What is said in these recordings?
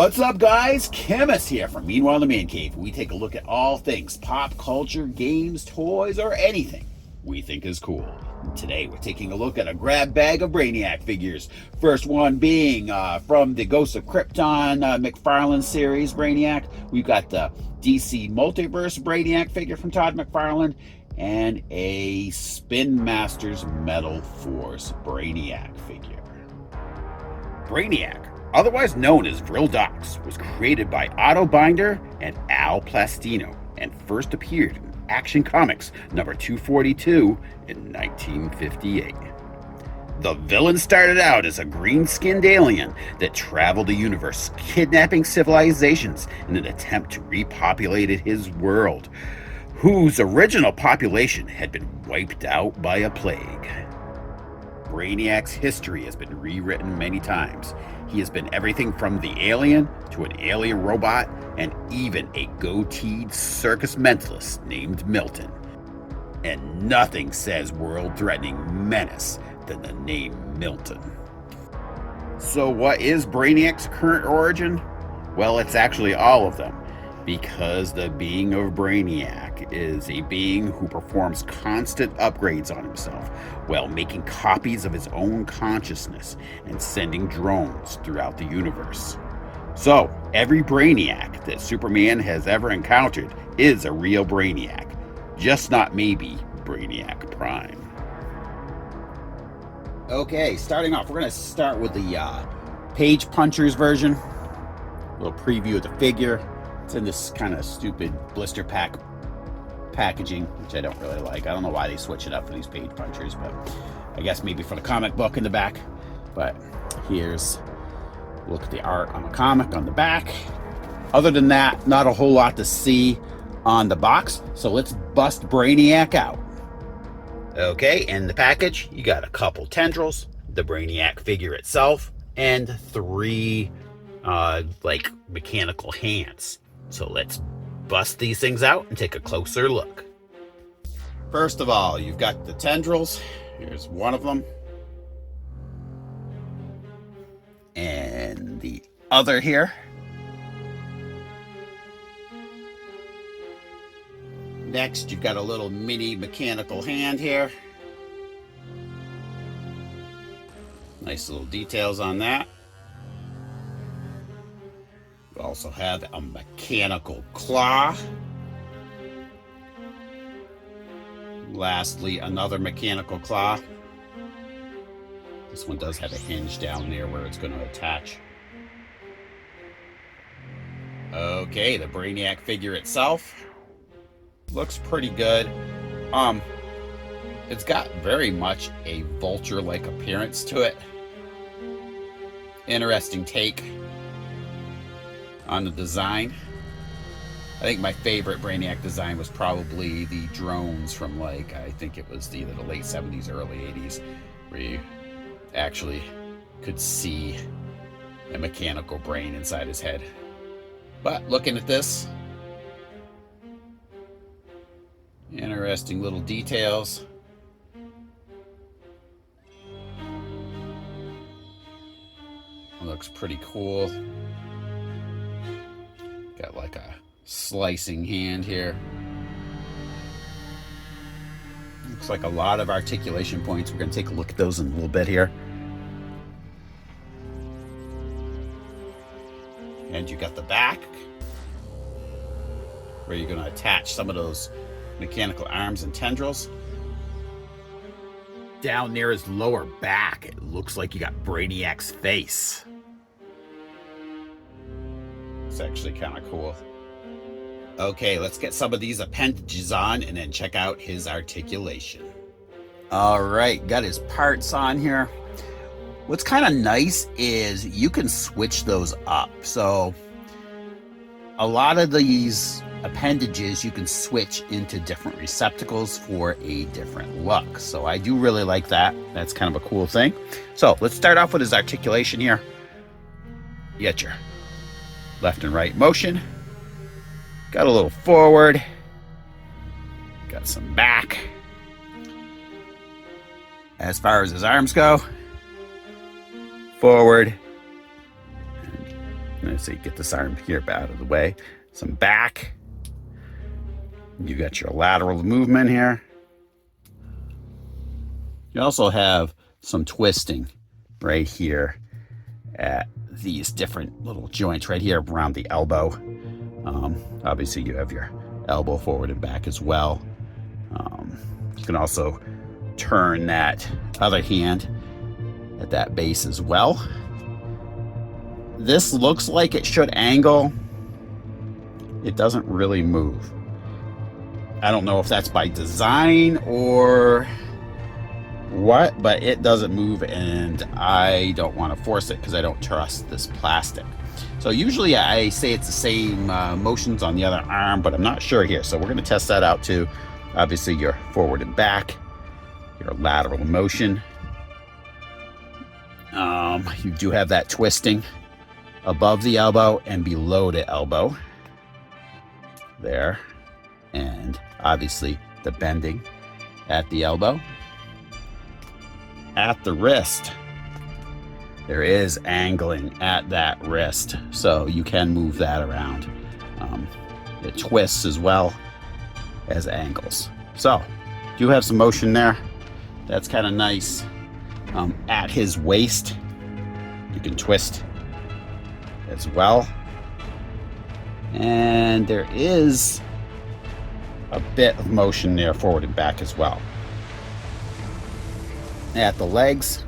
What's up, guys? Chemist here from Meanwhile in the Man Cave. We take a look at all things pop culture, games, toys, or anything we think is cool. And today we're taking a look at a grab bag of Brainiac figures. First one being from the Ghost of Krypton McFarlane series Brainiac. We've got the DC Multiverse Brainiac figure from Todd McFarlane and a Spin Masters Metal Force Brainiac figure. Brainiac, otherwise known as Vril Dox, was created by Otto Binder and Al Plastino and first appeared in Action Comics number 242 in 1958. The villain started out as a green-skinned alien that traveled the universe, kidnapping civilizations in an attempt to repopulate his world, whose original population had been wiped out by a plague. Brainiac's history has been rewritten many times. He has been everything from the alien to an alien robot and even a goateed circus mentalist named Milton. And nothing says world-threatening menace than the name Milton. So what is Brainiac's current origin? Well, it's actually all of them, because the being of Brainiac is a being who performs constant upgrades on himself while making copies of his own consciousness and sending drones throughout the universe. So, every Brainiac that Superman has ever encountered is a real Brainiac, just not maybe Brainiac Prime. Okay, starting off, we're going to start with the Page Punchers version. A little preview of the figure. It's in this kind of stupid blister pack packaging, which I don't really like. I don't know why they switch it up for these Page Punchers, but I guess maybe for the comic book in the back. But here's a look at the art on the comic on the back. Other than that, not a whole lot to see on the box, so let's bust Brainiac out. Okay, in the package, you got a couple tendrils, the Brainiac figure itself, and three like mechanical hands. So let's bust these things out and take a closer look. First of all, you've got the tendrils. Here's one of them. And the other here. Next, you've got a little mini mechanical hand here. Nice little details on that. We also have a mechanical claw. Lastly, another mechanical claw. This one does have a hinge down there where it's going to attach. Okay, the Brainiac figure itself looks pretty good. It's got very much a vulture-like appearance to it. Interesting take on the design. I think my favorite Brainiac design was probably the drones from, like, I think it was either the late 70s or early 80s, where you actually could see a mechanical brain inside his head. But looking at this, interesting little details. Looks pretty cool. Got like a slicing hand here. Looks like a lot of articulation points. We're going to take a look at those in a little bit here. And you got the back, where you're going to attach some of those mechanical arms and tendrils. Down near his lower back, it looks like you got Brainiac's face. It's actually kind of cool. Okay, let's get some of these appendages on and then check out his articulation. All right, got his parts on here. What's kind of nice is you can switch those up. So a lot of these appendages you can switch into different receptacles for a different look. So I do really like that. That's kind of a cool thing. So let's start off with his articulation here. You got your left and right motion. Got a little forward. Got some back. As far as his arms go, forward. And obviously get this arm here out of the way. Some back. You got your lateral movement here. You also have some twisting right here at these different little joints right here around the elbow. Obviously you have your elbow forward and back as well. You can also turn that other hand at that base as well. This looks like it should angle. It doesn't really move. I don't know if that's by design or what, but it doesn't move, and I don't want to force it because I don't trust this plastic. So usually I say it's the same motions on the other arm, but I'm not sure here. So we're going to test that out too. Obviously your forward and back, your lateral motion. You do have that twisting above the elbow and below the elbow there, and obviously the bending at the elbow. At the wrist, there is angling at that wrist, so you can move that around. It twists as well as angles. So do have some motion there. That's kind of nice. At his waist, you can twist as well. And there is a bit of motion there forward and back as well. At the legs,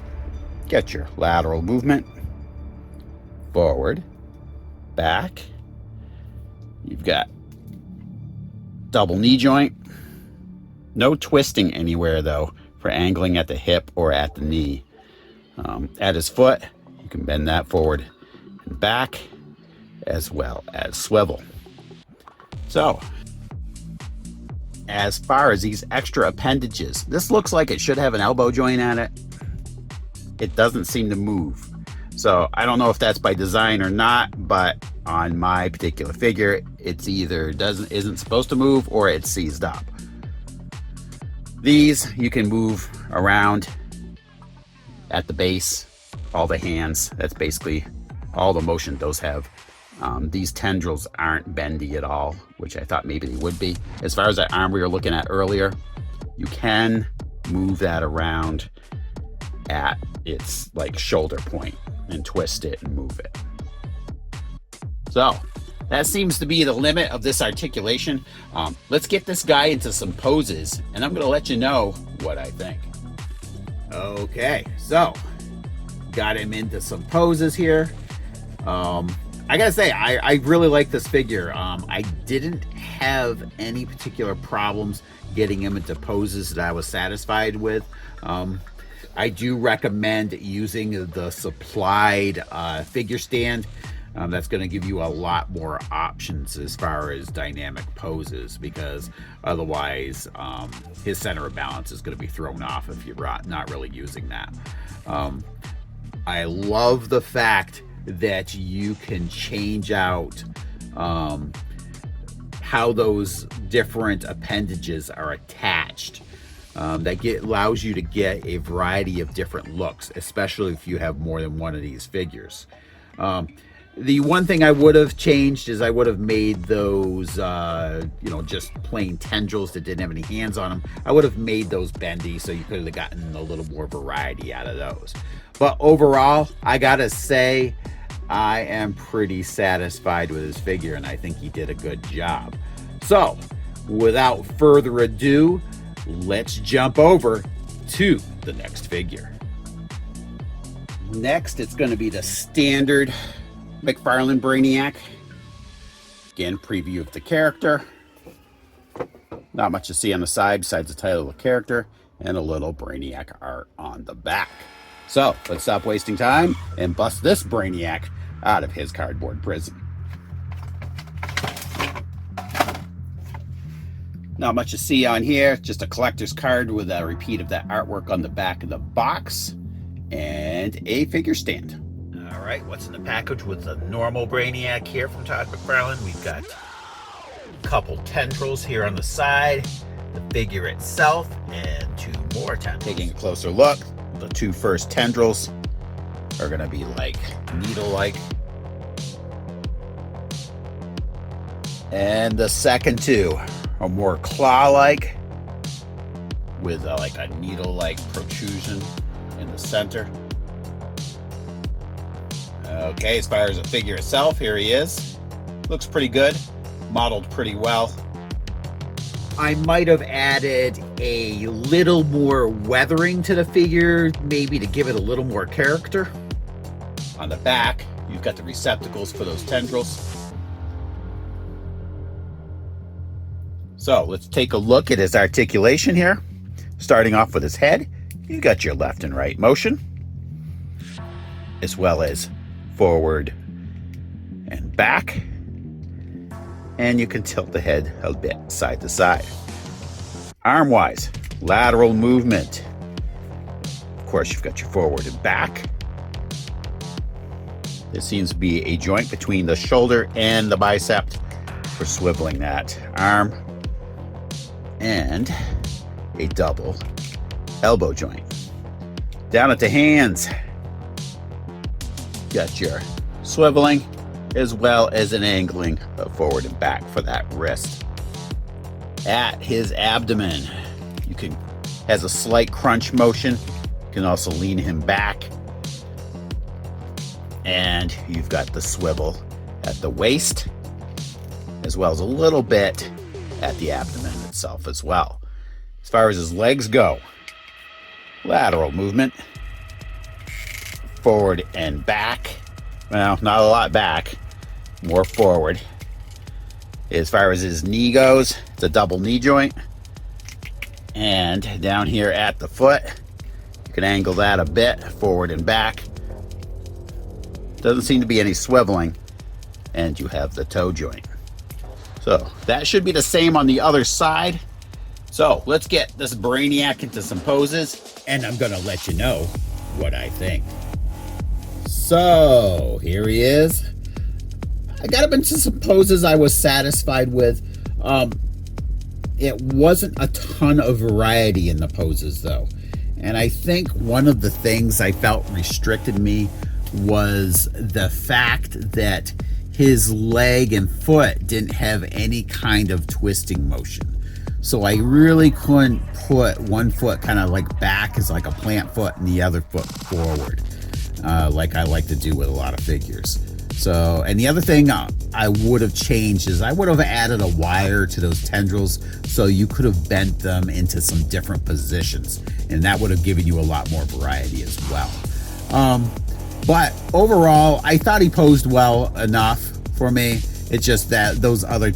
get your lateral movement, forward, back. You've got double knee joint. No twisting anywhere though for angling at the hip or at the knee. At his foot, you can bend that forward and back as well as swivel. So, as far as these extra appendages, this looks like it should have an elbow joint at it. It doesn't seem to move. So I don't know if that's by design or not, but on my particular figure, it's either isn't supposed to move or it's seized up. These you can move around at the base, all the hands. That's basically all the motion those have. These tendrils aren't bendy at all, which I thought maybe they would be. As far as that arm we were looking at earlier, you can move that around at its like shoulder point and twist it and move it. So that seems to be the limit of this articulation. Let's get this guy into some poses and I'm gonna let you know what I think. Okay, so got him into some poses here. I gotta say, I really like this figure. I didn't have any particular problems getting him into poses that I was satisfied with. I do recommend using the supplied figure stand. That's going to give you a lot more options as far as dynamic poses, because otherwise his center of balance is going to be thrown off if you're not really using that. I love the fact that you can change out how those different appendages are attached. That allows you to get a variety of different looks, especially if you have more than one of these figures. The one thing I would have changed is I would have made those, just plain tendrils that didn't have any hands on them. I would have made those bendy so you could have gotten a little more variety out of those. But overall, I gotta say, I am pretty satisfied with his figure and I think he did a good job. So, without further ado, let's jump over to the next figure. Next, it's going to be the standard McFarlane Brainiac. Again, preview of the character. Not much to see on the side besides the title of the character and a little Brainiac art on the back. So, let's stop wasting time and bust this Brainiac out of his cardboard prison. Not much to see on here, just a collector's card with a repeat of that artwork on the back of the box and a figure stand. All right, what's in the package with the normal Brainiac here from Todd McFarlane? We've got a couple tendrils here on the side, the figure itself, and two more tendrils. Taking a closer look, the two first tendrils are going to be like needle-like. And the second two are more claw-like with like a needle-like protrusion in the center. Okay, as far as the figure itself, here he is. Looks pretty good, modeled pretty well. I might have added a little more weathering to the figure, maybe to give it a little more character. On the back, you've got the receptacles for those tendrils. So let's take a look at his articulation here. Starting off with his head, you've got your left and right motion, as well as forward and back. And you can tilt the head a bit side to side. Arm-wise, lateral movement. Of course, you've got your forward and back. There seems to be a joint between the shoulder and the bicep for swiveling that arm. And a double elbow joint. Down at the hands, got your swiveling as well as an angling of forward and back for that wrist. At his abdomen, has a slight crunch motion. You can also lean him back. And you've got the swivel at the waist, as well as a little bit at the abdomen itself as well. As far as his legs go, lateral movement, forward and back. Well, not a lot back, more forward. As far as his knee goes, it's a double knee joint. And down here at the foot, you can angle that a bit, forward and back. Doesn't seem to be any swiveling. And you have the toe joint. So that should be the same on the other side. So let's get this Brainiac into some poses, and I'm gonna let you know what I think. So here he is. I got him into some poses I was satisfied with. It wasn't a ton of variety in the poses though. And I think one of the things I felt restricted me was the fact that his leg and foot didn't have any kind of twisting motion. So I really couldn't put one foot kind of like back as like a plant foot and the other foot forward, like I like to do with a lot of figures. So, and the other thing I would have changed is I would have added a wire to those tendrils so you could have bent them into some different positions, and that would have given you a lot more variety as well. But overall, I thought he posed well enough for me. It's just that those other,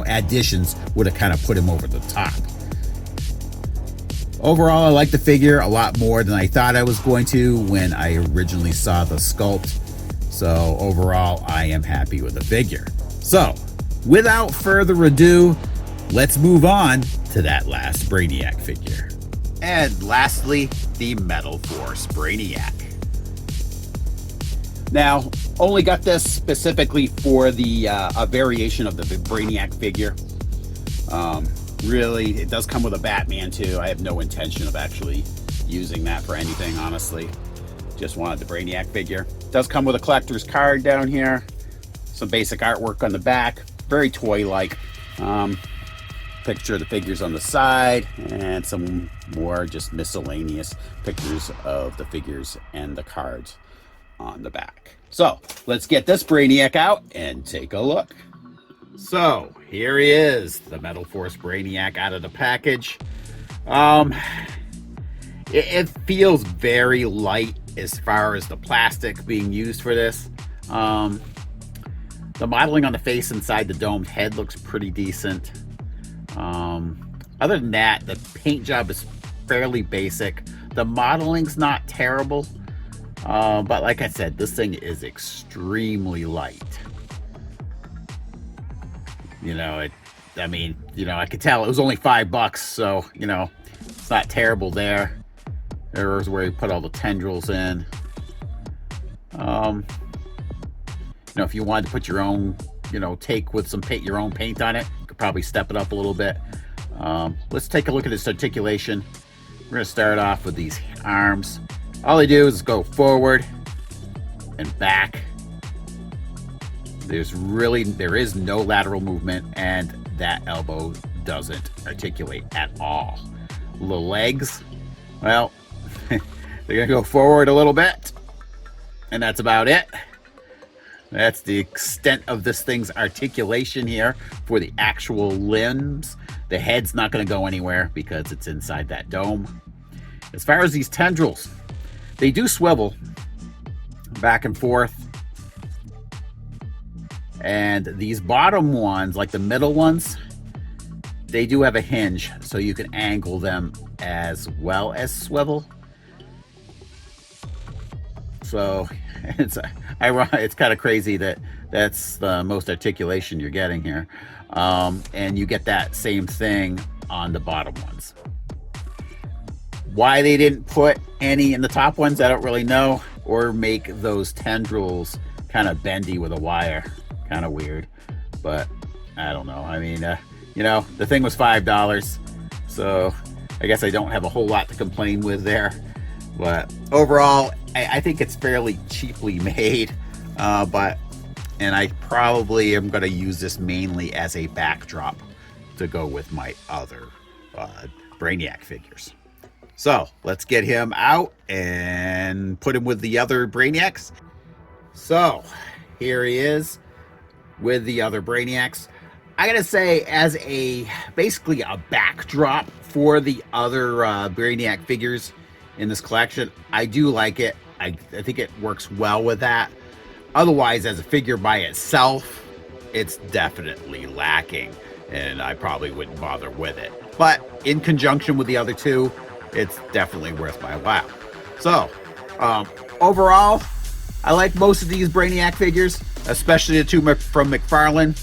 additions would have kind of put him over the top. Overall, I like the figure a lot more than I thought I was going to when I originally saw the sculpt. So overall, I am happy with the figure. So without further ado, let's move on to that last Brainiac figure. And lastly, the Metal Force Brainiac. Now, only got this specifically for the a variation of the Brainiac figure. Really, it does come with a Batman too. I have no intention of actually using that for anything, honestly. Just wanted the Brainiac figure. It does come with a collector's card down here. Some basic artwork on the back. Very toy-like. Picture of the figures on the side. And some more just miscellaneous pictures of the figures and the cards on the back. So let's get this Brainiac out and take a look. So here he is, the Metal Force Brainiac out of the package. It feels very light as far as the plastic being used for this. The modeling on the face inside the domed head looks pretty decent. Other than that, the paint job is fairly basic. The modeling's not terrible. But like I said, this thing is extremely light. I could tell it was only $5, so, it's not terrible there. There's where you put all the tendrils in. If you wanted to put your own, take with some paint, your own paint on it, you could probably step it up a little bit. Let's take a look at this articulation. We're going to start off with these arms. All they do is go forward and back. There is no lateral movement, and that elbow doesn't articulate at all. The legs, well, they're gonna go forward a little bit, and that's about it. That's the extent of this thing's articulation here for the actual limbs. The head's not gonna go anywhere because it's inside that dome. As far as these tendrils, they do swivel back and forth. And these bottom ones, like the middle ones, they do have a hinge, so you can angle them as well as swivel. So it's kind of crazy that that's the most articulation you're getting here. And you get that same thing on the bottom ones. Why they didn't put any in the top ones, I don't really know, or make those tendrils kind of bendy with a wire. Kind of weird, but I don't know. I mean, you know, the thing was $5, so I guess I don't have a whole lot to complain with there. But overall, I think it's fairly cheaply made. And I probably am going to use this mainly as a backdrop to go with my other Brainiac figures. So let's get him out and put him with the other Brainiacs. So here he is with the other Brainiacs. I gotta say, as basically a backdrop for the other Brainiac figures in this collection, I do like it. I think it works well with that. Otherwise, as a figure by itself, it's definitely lacking, and I probably wouldn't bother with it. But in conjunction with the other two, it's definitely worth my while. So, overall, I like most of these Brainiac figures, especially the two from McFarlane.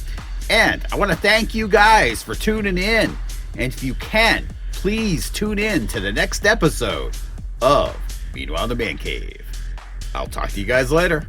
And I want to thank you guys for tuning in. And if you can, please tune in to the next episode of Meanwhile in the Man Cave. I'll talk to you guys later.